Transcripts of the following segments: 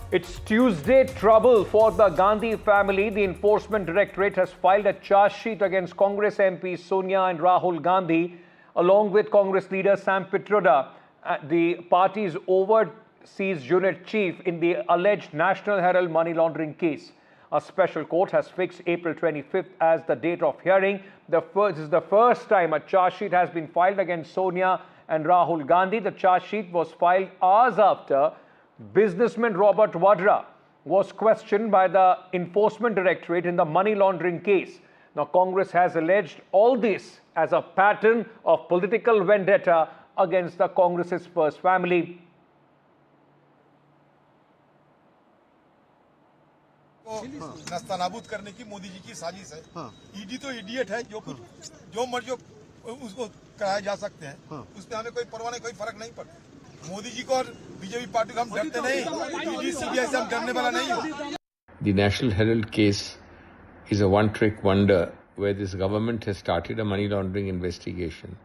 It's Tuesday trouble for the Gandhi family. The Enforcement Directorate has filed a charge sheet against Congress MPs Sonia and Rahul Gandhi, along with Congress leader Sam Pitroda, the party's overseas unit chief in the alleged National Herald money laundering case. A special court has fixed April 25th as the date of hearing. This is the first time a charge sheet has been filed against Sonia and Rahul Gandhi. The charge sheet was filed hours after businessman Robert Vadra was questioned by the Enforcement Directorate in the money laundering case. Now, Congress has alleged all this as a pattern of political vendetta against the Congress's first family. नस्तानाबूद करने की मोदी जी की साजिश है। ED तो idiot है, जो मर्जी उसको कराया जा सकते हैं। उसमें हमें कोई परवाह नहीं, कोई फर्क नहीं पड़ता। मोदी जी को और बीजेपी पार्टी को हम डरते नहीं, ईडी सीबीआई से हम डरने वाला नहीं हो। The National Herald case is a one-trick wonder where this government has started a money laundering investigation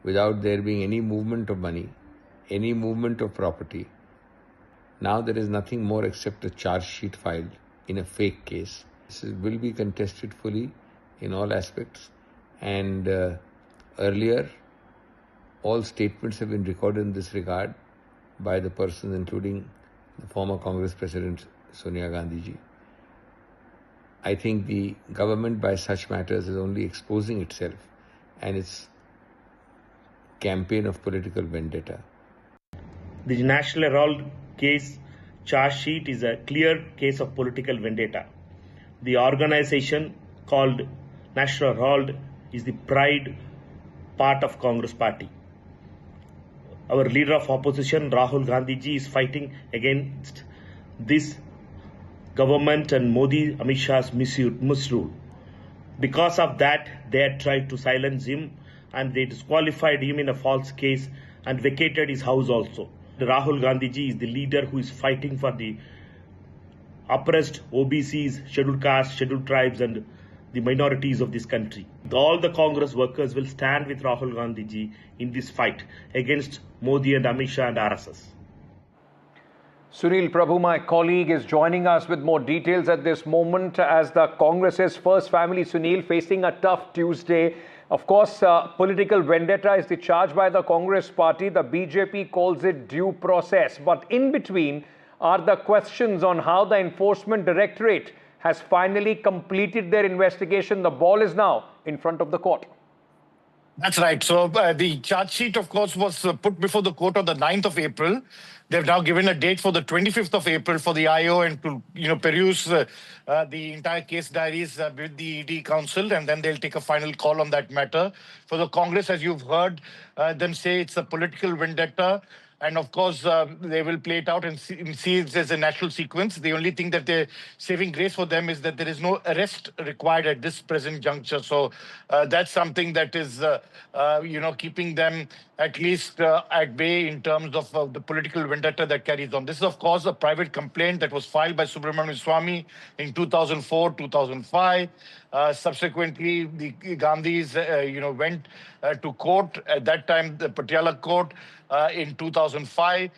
without there being any movement of money, any movement of property. Now there is nothing more except a charge sheet filed in a fake case. This will be contested fully in all aspects, and earlier all statements have been recorded in this regard by the persons including the former Congress President Sonia Gandhi ji. I think the government by such matters is only exposing itself and its campaign of political vendetta. The National Herald case charge sheet is a clear case of political vendetta. The organization called National Herald is the pride part of Congress party. Our leader of opposition, Rahul Gandhi ji, is fighting against this government and Modi, Amit Shah's misrule. Because of that, they had tried to silence him and they disqualified him in a false case and vacated his house also. Rahul Gandhi ji is the leader who is fighting for the oppressed OBCs, scheduled castes, scheduled tribes and the minorities of this country. All the Congress workers will stand with Rahul Gandhi ji in this fight against Modi and Amit Shah and RSS. Sunil Prabhu, my colleague, is joining us with more details at this moment as the Congress's first family, Sunil, facing a tough Tuesday. Of course, political vendetta is the charge by the Congress party. The BJP calls it due process. But in between are the questions on how the Enforcement Directorate has finally completed their investigation. The ball is now in front of the court. That's right. So the charge sheet, of course, was put before the court on the 9th of April. They've now given a date for the 25th of April for the IO and to peruse the entire case diaries with the ED Council, and then they'll take a final call on that matter. For the Congress, as you've heard them say, it's a political vendetta. And of course, they will play it out and see it as a natural sequence. The only thing that they're saving grace for them is that there is no arrest required at this present juncture. So that's something that is, keeping them at least at bay in terms of the political vendetta that carries on. This is, of course, a private complaint that was filed by Subramanian Swamy in 2004, 2005. Subsequently, the Gandhis, went to court. At that time, the Patiala court in 2005.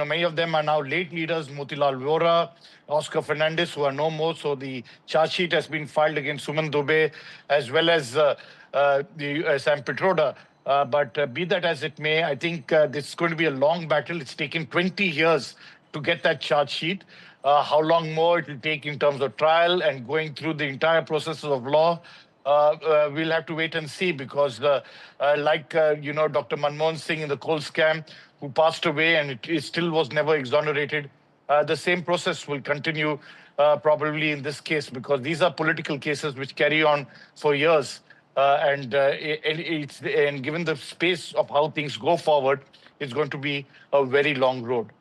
Many of them are now late leaders, Motilal Vora, Oscar Fernandez, who are no more. So the charge sheet has been filed against Suman Dubey as well as Sam Pitroda. But be that as it may, I think this is going to be a long battle. It's taken 20 years to get that charge sheet. How long more it will take in terms of trial and going through the entire processes of law, we'll have to wait and see, because Dr. Manmohan Singh in the coal scam, who passed away and it still was never exonerated, the same process will continue probably in this case, because these are political cases which carry on for years. And given the space of how things go forward, it's going to be a very long road.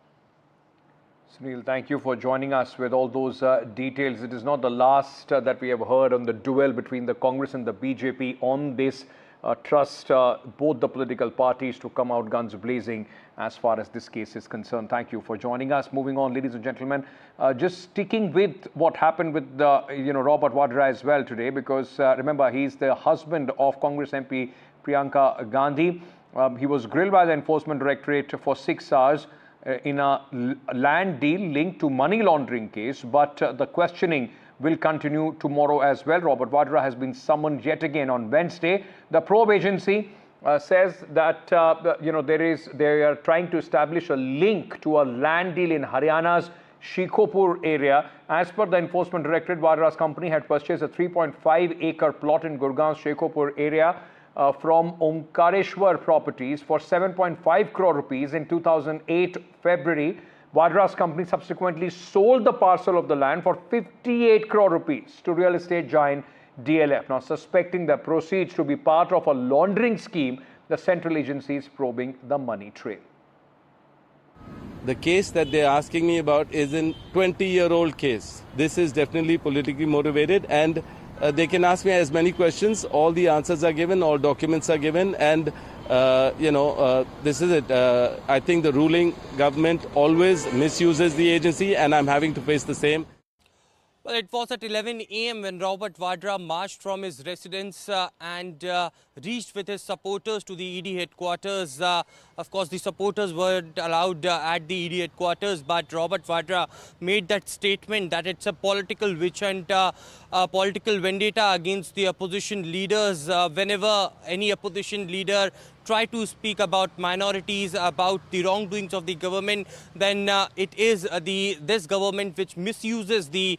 Sunil, thank you for joining us with all those details. It is not the last that we have heard on the duel between the Congress and the BJP on this trust both the political parties to come out guns blazing as far as this case is concerned. Thank you for joining us. Moving on, ladies and gentlemen, just sticking with what happened with Robert Vadra as well today, because remember, he's the husband of Congress MP Priyanka Gandhi. He was grilled by the Enforcement Directorate for 6 hours. in a land deal linked to money laundering case, but the questioning will continue tomorrow as well. Robert Vadra has been summoned yet again on Wednesday. The probe agency says that they are trying to establish a link to a land deal in Haryana's Shikhopur area. As per the Enforcement Directorate, Vadra's company had purchased a 3.5-acre plot in Gurgaon's Shikhopur area from Omkareshwar Properties for 7.5 crore rupees in 2008 February. Vadra's company subsequently sold the parcel of the land for 58 crore rupees to real estate giant DLF. Now, suspecting the proceeds to be part of a laundering scheme, the central agency is probing the money trail. The case that they're asking me about is a 20-year-old case. This is definitely politically motivated, and they can ask me as many questions. All the answers are given, all documents are given, and this is it. I think the ruling government always misuses the agency, and I'm having to face the same. Well, it was at 11 a.m. when Robert Vadra marched from his residence and reached with his supporters to the ED headquarters. Of course, the supporters weren't allowed at the ED headquarters, but Robert Vadra made that statement that it's a political witch hunt, political vendetta against the opposition leaders. Whenever any opposition leader try to speak about minorities, about the wrongdoings of the government, then it is this government which misuses the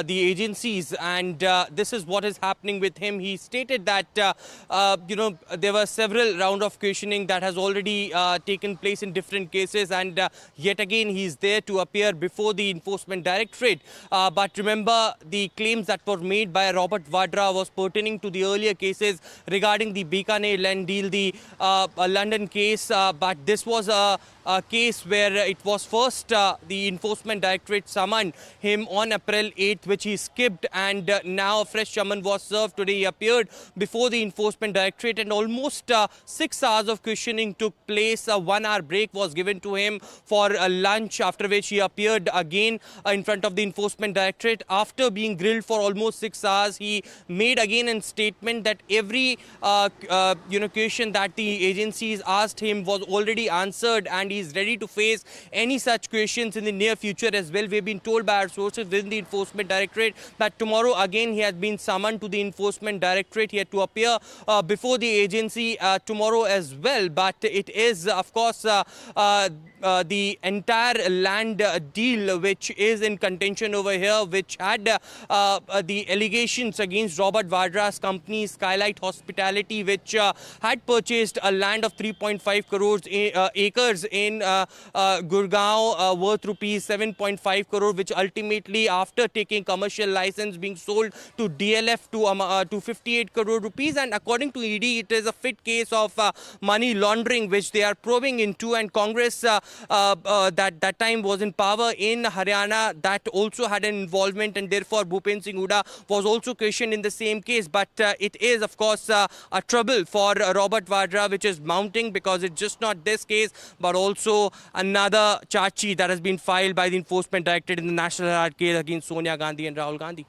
agencies, and this is what is happening with him. He stated that there were several rounds of questioning that has already taken place in different cases, and yet again he's there to appear before the Enforcement Directorate. But remember, the claims that were made by Robert Vadra was pertaining to the earlier cases regarding the Bikaner land deal, the London case, but this was a case where it was first the Enforcement Directorate summoned him on April 8th, which he skipped, and now a fresh summon was served. Today he appeared before the Enforcement Directorate, and almost 6 hours of questioning took place. A 1-hour break was given to him for lunch, after which he appeared again in front of the Enforcement Directorate. After being grilled for almost 6 hours, he made again a statement that every question that the agencies asked him was already answered, and he is ready to face any such questions in the near future as well. We've been told by our sources within the Enforcement Directorate that tomorrow again he has been summoned to the Enforcement Directorate. He had to appear before the agency tomorrow as well. But it is, of course, the entire land deal which is in contention over here, which had the allegations against Robert Vadra's company Skylight Hospitality, which had purchased a land of 3.5 crores acres in Gurgaon worth rupees 7.5 crore, which ultimately, after taking commercial license, being sold to DLF to 58 crore rupees. And according to ED, it is a fit case of money laundering which they are probing into, and Congress that time was in power in Haryana, that also had an involvement, and therefore Bhupen Singh Hooda was also questioned in the same case. But it is, of course, a trouble for Robert Vadra, which is mounting, because it's just not this case but also another charge sheet that has been filed by the Enforcement Directorate in the National Herald case against Sonia Gandhi and Rahul Gandhi.